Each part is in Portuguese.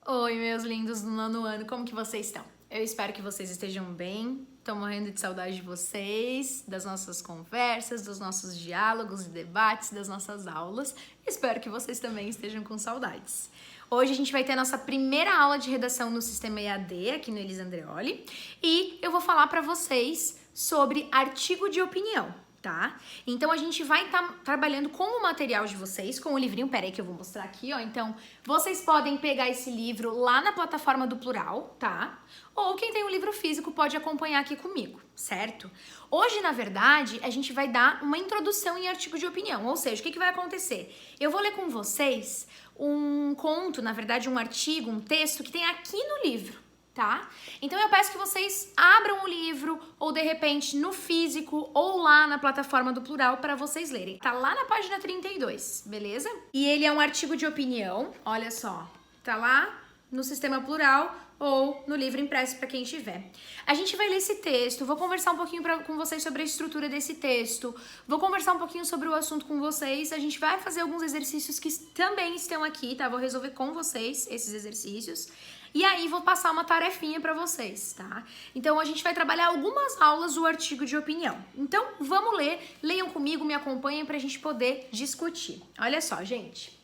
Oi, meus lindos do nono ano, como que vocês estão? Eu espero que vocês estejam bem. Tô morrendo de saudade de vocês, das nossas conversas, dos nossos diálogos e debates, das nossas aulas. Espero que vocês também estejam com saudades. Hoje a gente vai ter a nossa primeira aula de redação no Sistema EAD, aqui no Elisa Andreoli, e eu vou falar para vocês sobre artigo de opinião. Tá? Então a gente vai estar trabalhando com o material de vocês, com o livrinho, peraí que eu vou mostrar aqui, ó. Então, vocês podem pegar esse livro lá na plataforma do Plural, tá? Ou quem tem o livro físico pode acompanhar aqui comigo, certo? Hoje, na verdade, a gente vai dar uma introdução em artigo de opinião, ou seja, o que vai acontecer? Eu vou ler com vocês um conto, na verdade um artigo, um texto que tem aqui no livro. Tá? Então eu peço que vocês abram o livro ou de repente no físico ou lá na plataforma do Plural para vocês lerem. Tá lá na página 32, beleza? E ele é um artigo de opinião, olha só. Tá lá no Sistema Plural ou no livro impresso para quem tiver. A gente vai ler esse texto, vou conversar um pouquinho com vocês sobre a estrutura desse texto, vou conversar um pouquinho sobre o assunto com vocês, a gente vai fazer alguns exercícios que também estão aqui, tá? Vou resolver com vocês esses exercícios. E aí vou passar uma tarefinha para vocês, tá? Então a gente vai trabalhar algumas aulas do artigo de opinião. Então vamos ler, leiam comigo, me acompanhem pra gente poder discutir. Olha só, gente.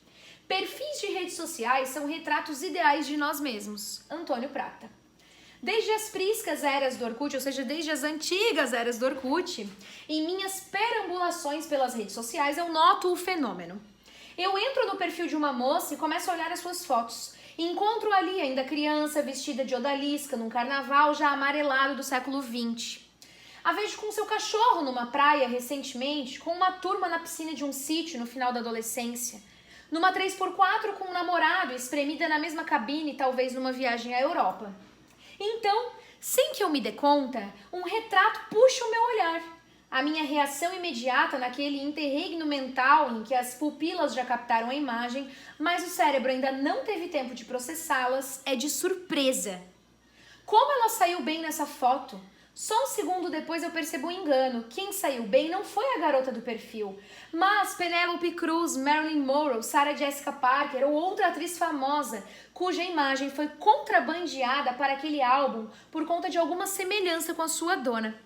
Perfis de redes sociais são retratos ideais de nós mesmos. Antônio Prata. Desde as priscas eras do Orkut, ou seja, desde as antigas eras do Orkut, em minhas perambulações pelas redes sociais, eu noto o fenômeno. Eu entro no perfil de uma moça e começo a olhar as suas fotos. Encontro ali ainda criança vestida de odalisca num carnaval já amarelado do século XX. A vejo com seu cachorro numa praia recentemente, com uma turma na piscina de um sítio no final da adolescência. Numa 3x4 com um namorado espremida na mesma cabine, talvez numa viagem à Europa. Então, sem que eu me dê conta, um retrato puxa o meu olhar. A minha reação imediata naquele interregno mental em que as pupilas já captaram a imagem, mas o cérebro ainda não teve tempo de processá-las, é de surpresa. Como ela saiu bem nessa foto? Só um segundo depois eu percebo o engano. Quem saiu bem não foi a garota do perfil, mas Penélope Cruz, Marilyn Monroe, Sarah Jessica Parker ou outra atriz famosa, cuja imagem foi contrabandeada para aquele álbum por conta de alguma semelhança com a sua dona.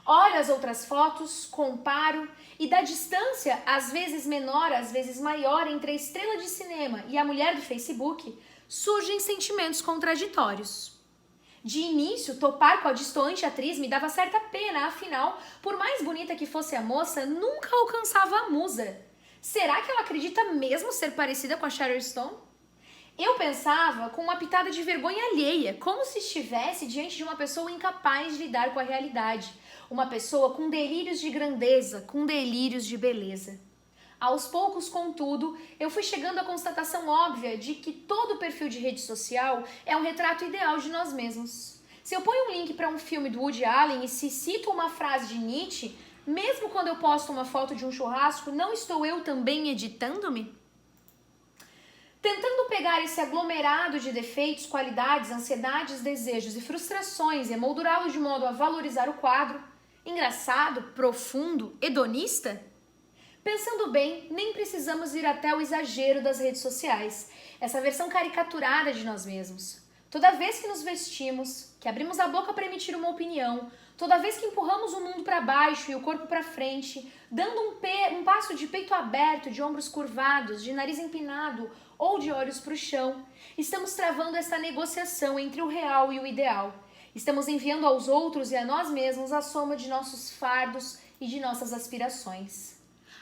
Olho as outras fotos, comparo e da distância, às vezes menor, às vezes maior, entre a estrela de cinema e a mulher do Facebook, surgem sentimentos contraditórios. De início, topar com a distante atriz me dava certa pena, afinal, por mais bonita que fosse a moça, nunca alcançava a musa. Será que ela acredita mesmo ser parecida com a Sharon Stone? Eu pensava com uma pitada de vergonha alheia, como se estivesse diante de uma pessoa incapaz de lidar com a realidade. Uma pessoa com delírios de grandeza, com delírios de beleza. Aos poucos, contudo, eu fui chegando à constatação óbvia de que todo perfil de rede social é um retrato ideal de nós mesmos. Se eu ponho um link para um filme do Woody Allen e se cito uma frase de Nietzsche, mesmo quando eu posto uma foto de um churrasco, não estou eu também editando-me? Tentando pegar esse aglomerado de defeitos, qualidades, ansiedades, desejos e frustrações e emoldurá-lo de modo a valorizar o quadro, engraçado, profundo, hedonista? Pensando bem, nem precisamos ir até o exagero das redes sociais, essa versão caricaturada de nós mesmos. Toda vez que nos vestimos, que abrimos a boca para emitir uma opinião, toda vez que empurramos o mundo para baixo e o corpo para frente, dando um passo de peito aberto, de ombros curvados, de nariz empinado ou de olhos para o chão, estamos travando esta negociação entre o real e o ideal. Estamos enviando aos outros e a nós mesmos a soma de nossos fardos e de nossas aspirações.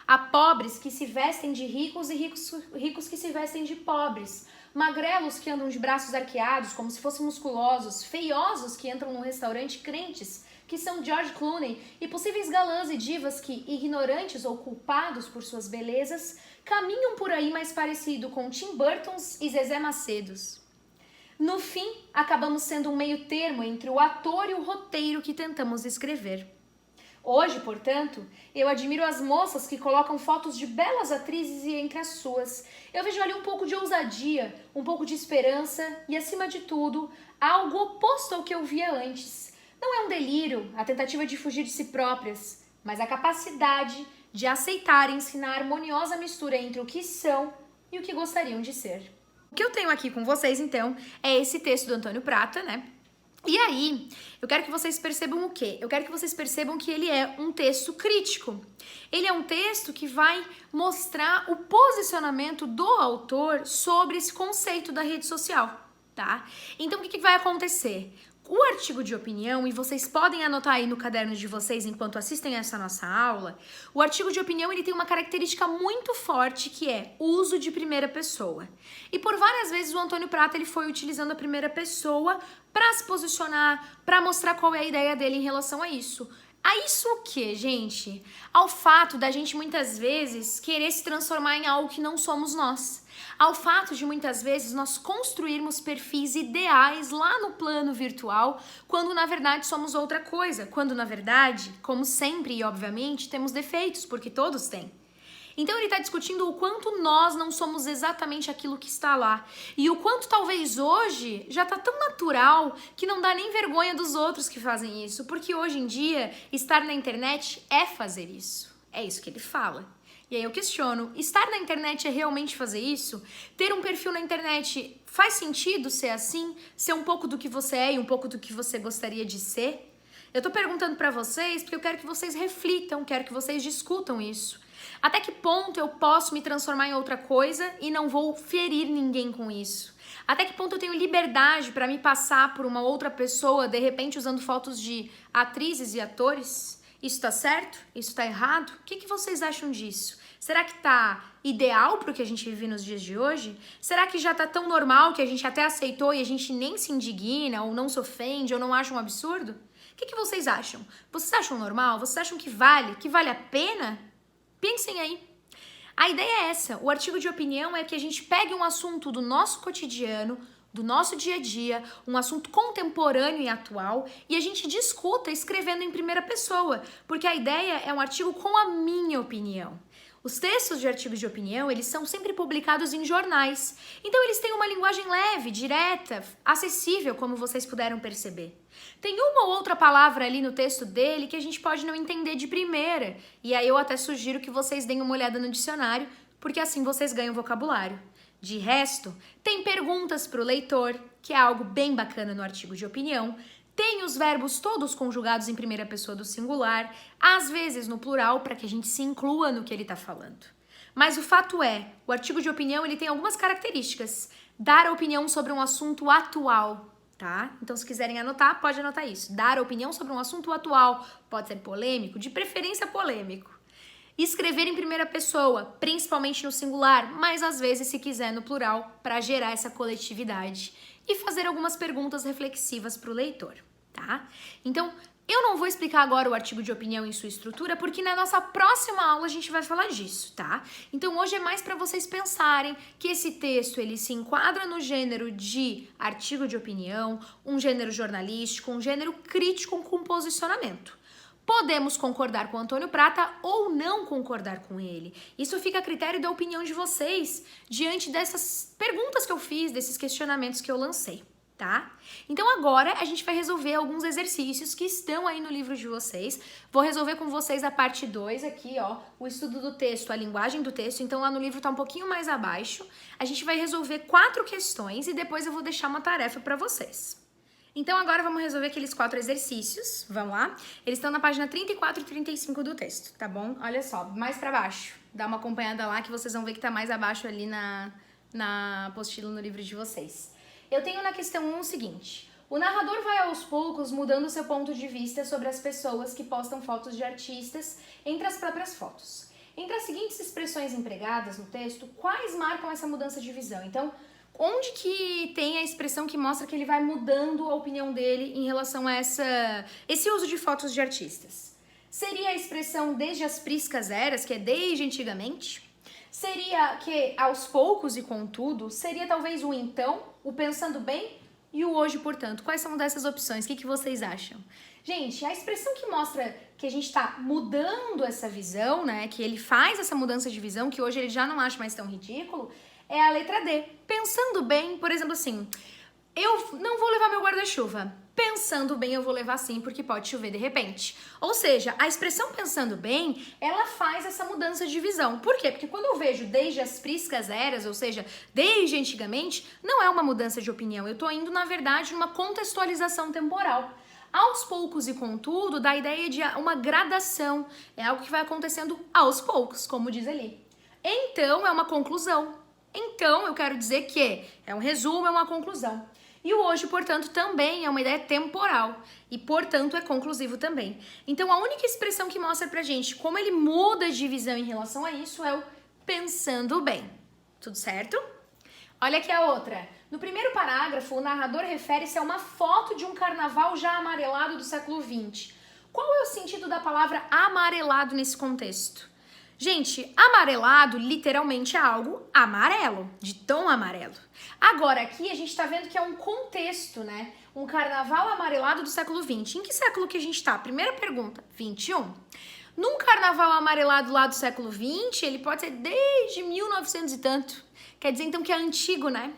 Há pobres que se vestem de ricos e ricos que se vestem de pobres. Magrelos que andam de braços arqueados como se fossem musculosos, feiosos que entram num restaurante crentes, que são George Clooney, e possíveis galãs e divas que, ignorantes ou culpados por suas belezas, caminham por aí mais parecido com Tim Burtons e Zezé Macedos. No fim, acabamos sendo um meio termo entre o ator e o roteiro que tentamos escrever. Hoje, portanto, eu admiro as moças que colocam fotos de belas atrizes e entre as suas. Eu vejo ali um pouco de ousadia, um pouco de esperança e, acima de tudo, algo oposto ao que eu via antes. Não é um delírio, a tentativa de fugir de si próprias, mas a capacidade de aceitarem-se na harmoniosa mistura entre o que são e o que gostariam de ser. O que eu tenho aqui com vocês, então, é esse texto do Antônio Prata, né? E aí, eu quero que vocês percebam o quê? Eu quero que vocês percebam que ele é um texto crítico. Ele é um texto que vai mostrar o posicionamento do autor sobre esse conceito da rede social, tá? Então, o que vai acontecer? O artigo de opinião, e vocês podem anotar aí no caderno de vocês enquanto assistem essa nossa aula, o artigo de opinião ele tem uma característica muito forte que é uso de primeira pessoa. E por várias vezes o Antônio Prata ele foi utilizando a primeira pessoa para se posicionar, para mostrar qual é a ideia dele em relação a isso. A isso o quê, gente? Ao fato da gente muitas vezes querer se transformar em algo que não somos nós. Ao fato de muitas vezes nós construirmos perfis ideais lá no plano virtual, quando na verdade somos outra coisa, quando na verdade, como sempre e obviamente, temos defeitos, porque todos têm. Então ele está discutindo o quanto nós não somos exatamente aquilo que está lá. E o quanto talvez hoje já está tão natural que não dá nem vergonha dos outros que fazem isso. Porque hoje em dia, estar na internet é fazer isso. É isso que ele fala. E aí eu questiono, estar na internet é realmente fazer isso? Ter um perfil na internet faz sentido ser assim? Ser um pouco do que você é e um pouco do que você gostaria de ser? Eu tô perguntando pra vocês porque eu quero que vocês reflitam, quero que vocês discutam isso. Até que ponto eu posso me transformar em outra coisa e não vou ferir ninguém com isso? Até que ponto eu tenho liberdade para me passar por uma outra pessoa, de repente usando fotos de atrizes e atores? Isso tá certo? Isso tá errado? O que vocês acham disso? Será que tá ideal pro que a gente vive nos dias de hoje? Será que já tá tão normal que a gente até aceitou e a gente nem se indigna, ou não se ofende, ou não acha um absurdo? O que vocês acham? Vocês acham normal? Vocês acham que vale a pena? Pensem aí. A ideia é essa. O artigo de opinião é que a gente pegue um assunto do nosso cotidiano, do nosso dia a dia, um assunto contemporâneo e atual, e a gente discuta escrevendo em primeira pessoa, porque a ideia é um artigo com a minha opinião. Os textos de artigos de opinião, eles são sempre publicados em jornais. Então eles têm uma linguagem leve, direta, acessível, como vocês puderam perceber. Tem uma ou outra palavra ali no texto dele que a gente pode não entender de primeira. E aí eu até sugiro que vocês deem uma olhada no dicionário, porque assim vocês ganham vocabulário. De resto, tem perguntas para o leitor, que é algo bem bacana no artigo de opinião. Tem os verbos todos conjugados em primeira pessoa do singular, às vezes no plural, para que a gente se inclua no que ele está falando. Mas o fato é, o artigo de opinião ele tem algumas características. Dar a opinião sobre um assunto atual, tá? Então, se quiserem anotar, pode anotar isso. Dar a opinião sobre um assunto atual, pode ser polêmico, de preferência polêmico. Escrever em primeira pessoa, principalmente no singular, mas às vezes, se quiser, no plural, para gerar essa coletividade. E fazer algumas perguntas reflexivas para o leitor, tá? Então, eu não vou explicar agora o artigo de opinião em sua estrutura, porque na nossa próxima aula a gente vai falar disso, tá? Então, hoje é mais para vocês pensarem que esse texto, ele se enquadra no gênero de artigo de opinião, um gênero jornalístico, um gênero crítico com posicionamento. Podemos concordar com o Antônio Prata ou não concordar com ele. Isso fica a critério da opinião de vocês, diante dessas perguntas que eu fiz, desses questionamentos que eu lancei, tá? Então agora a gente vai resolver alguns exercícios que estão aí no livro de vocês. Vou resolver com vocês a parte 2 aqui, ó, o estudo do texto, a linguagem do texto. Então lá no livro tá um pouquinho mais abaixo. A gente vai resolver 4 questões e depois eu vou deixar uma tarefa para vocês. Então agora vamos resolver aqueles 4 exercícios, vamos lá? Eles estão na página 34 e 35 do texto, tá bom? Olha só, mais pra baixo, dá uma acompanhada lá que vocês vão ver que tá mais abaixo ali na apostila no livro de vocês. Eu tenho na questão 1 o seguinte: o narrador vai aos poucos mudando seu ponto de vista sobre as pessoas que postam fotos de artistas entre as próprias fotos. Entre as seguintes expressões empregadas no texto, quais marcam essa mudança de visão? Então, onde que tem a expressão que mostra que ele vai mudando a opinião dele em relação a esse uso de fotos de artistas? Seria a expressão desde as priscas eras, que é desde antigamente? Seria que aos poucos e contudo? Seria talvez o então, o pensando bem e o hoje, portanto? Quais são dessas opções? O que vocês acham? Gente, a expressão que mostra que a gente está mudando essa visão, né? Que ele faz essa mudança de visão, que hoje ele já não acha mais tão ridículo, é a letra D. Pensando bem, por exemplo, assim, eu não vou levar meu guarda-chuva. Pensando bem, eu vou levar sim, porque pode chover de repente. Ou seja, a expressão pensando bem, ela faz essa mudança de visão. Por quê? Porque quando eu vejo desde as priscas eras, ou seja, desde antigamente, não é uma mudança de opinião. Eu tô indo, na verdade, numa contextualização temporal. Aos poucos e contudo, dá a ideia de uma gradação. É algo que vai acontecendo aos poucos, como diz ali. Então, é uma conclusão. Então, eu quero dizer que é um resumo, é uma conclusão. E o hoje, portanto, também é uma ideia temporal e, portanto, é conclusivo também. Então, a única expressão que mostra pra gente como ele muda de visão em relação a isso é o pensando bem. Tudo certo? Olha aqui a outra. No primeiro parágrafo, o narrador refere-se a uma foto de um carnaval já amarelado do século XX. Qual é o sentido da palavra amarelado nesse contexto? Gente, amarelado literalmente é algo amarelo, de tom amarelo. Agora, aqui a gente tá vendo que é um contexto, né? Um carnaval amarelado do século XX. Em que século que a gente tá? Primeira pergunta, 21. Num carnaval amarelado lá do século XX, ele pode ser desde 1900 e tanto. Quer dizer, então, que é antigo, né?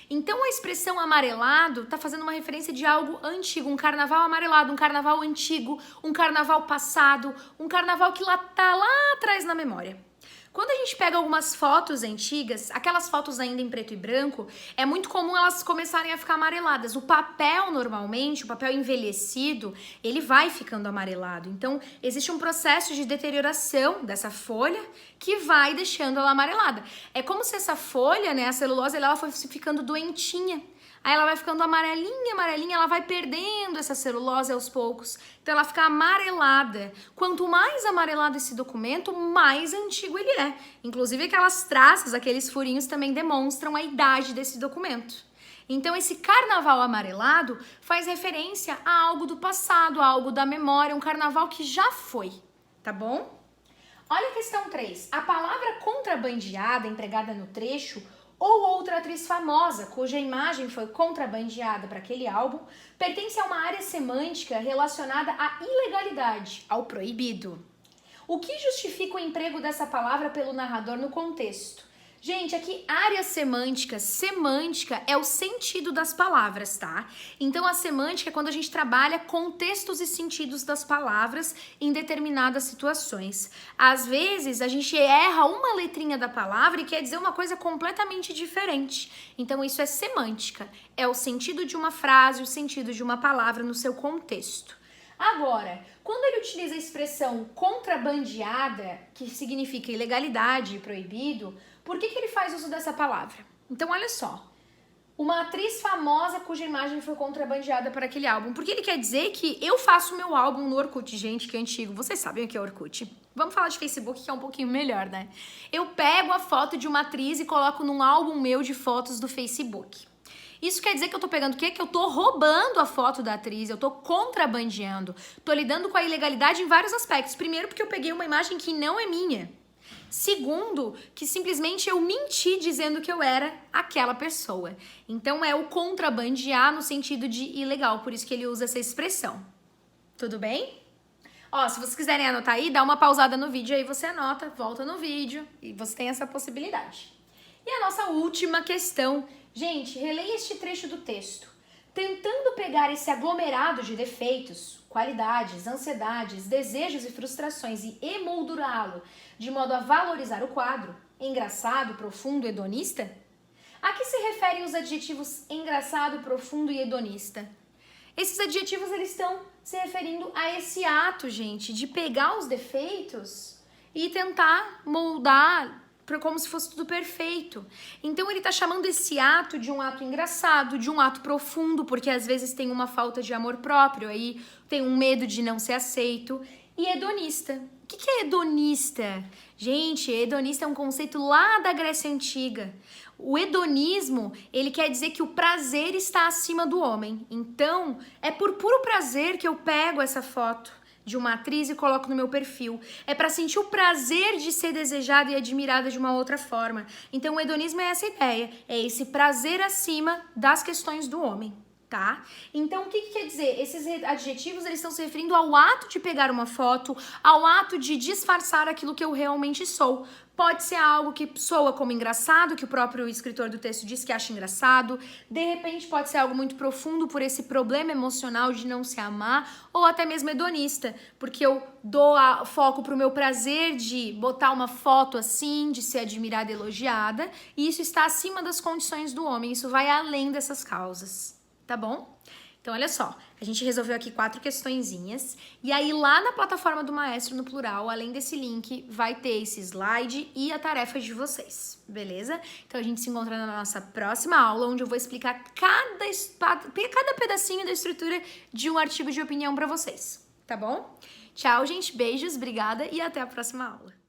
Então, a expressão amarelado tá fazendo uma referência de algo antigo, um carnaval amarelado, um carnaval antigo, um carnaval passado, um carnaval que tá lá atrás na memória. Quando a gente pega algumas fotos antigas, aquelas fotos ainda em preto e branco, é muito comum elas começarem a ficar amareladas. O papel, normalmente, o papel envelhecido, ele vai ficando amarelado. Então, existe um processo de deterioração dessa folha que vai deixando ela amarelada. É como se essa folha, né, a celulose, ela fosse ficando doentinha. Aí ela vai ficando amarelinha, amarelinha, ela vai perdendo essa celulose aos poucos. Então ela fica amarelada. Quanto mais amarelado esse documento, mais antigo ele é. Inclusive aquelas traças, aqueles furinhos também demonstram a idade desse documento. Então esse carnaval amarelado faz referência a algo do passado, a algo da memória, um carnaval que já foi, tá bom? Olha a questão 3. A palavra contrabandeada empregada no trecho ou outra atriz famosa, cuja imagem foi contrabandeada para aquele álbum, pertence a uma área semântica relacionada à ilegalidade, ao proibido. O que justifica o emprego dessa palavra pelo narrador no contexto? Gente, aqui área semântica, semântica é o sentido das palavras, tá? Então a semântica é quando a gente trabalha contextos e sentidos das palavras em determinadas situações. Às vezes a gente erra uma letrinha da palavra e quer dizer uma coisa completamente diferente. Então isso é semântica, é o sentido de uma frase, o sentido de uma palavra no seu contexto. Agora, quando ele utiliza a expressão contrabandeada, que significa ilegalidade, proibido, por que ele faz uso dessa palavra? Então, olha só. Uma atriz famosa cuja imagem foi contrabandeada para aquele álbum. Porque ele quer dizer que eu faço meu álbum no Orkut, gente, que é antigo. Vocês sabem o que é Orkut? Vamos falar de Facebook, que é um pouquinho melhor, né? Eu pego a foto de uma atriz e coloco num álbum meu de fotos do Facebook. Isso quer dizer que eu tô pegando o quê? Que eu tô roubando a foto da atriz, eu tô contrabandeando. Tô lidando com a ilegalidade em vários aspectos. Primeiro, porque eu peguei uma imagem que não é minha. Segundo, que simplesmente eu menti dizendo que eu era aquela pessoa. Então é o contrabandear no sentido de ilegal, por isso que ele usa essa expressão. Tudo bem? Ó, se vocês quiserem anotar aí, dá uma pausada no vídeo aí, você anota, volta no vídeo e você tem essa possibilidade. E a nossa última questão. Gente, releia este trecho do texto. Tentando pegar esse aglomerado de defeitos, qualidades, ansiedades, desejos e frustrações e emoldurá-lo de modo a valorizar o quadro, engraçado, profundo, hedonista? A que se referem os adjetivos engraçado, profundo e hedonista? Esses adjetivos, eles estão se referindo a esse ato, gente, de pegar os defeitos e tentar moldar como se fosse tudo perfeito. Então ele tá chamando esse ato de um ato engraçado, de um ato profundo, porque às vezes tem uma falta de amor próprio, aí tem um medo de não ser aceito, e hedonista. O que é hedonista? Gente, hedonista é um conceito lá da Grécia Antiga. O hedonismo, ele quer dizer que o prazer está acima do homem. Então, é por puro prazer que eu pego essa foto de uma atriz e coloco no meu perfil. É para sentir o prazer de ser desejada e admirada de uma outra forma. Então, o hedonismo é essa ideia, é esse prazer acima das questões do homem, tá? Então, o que quer dizer? Esses adjetivos, eles estão se referindo ao ato de pegar uma foto, ao ato de disfarçar aquilo que eu realmente sou. Pode ser algo que soa como engraçado, que o próprio escritor do texto diz que acha engraçado. De repente, pode ser algo muito profundo por esse problema emocional de não se amar, ou até mesmo hedonista, porque eu dou foco pro meu prazer de botar uma foto assim, de ser admirada e elogiada, e isso está acima das condições do homem, isso vai além dessas causas, tá bom? Então, olha só, a gente resolveu aqui 4 questõezinhas, e aí lá na plataforma do Maestro no plural, além desse link, vai ter esse slide e a tarefa de vocês, beleza? Então, a gente se encontra na nossa próxima aula, onde eu vou explicar cada pedacinho da estrutura de um artigo de opinião para vocês, tá bom? Tchau, gente, beijos, obrigada e até a próxima aula.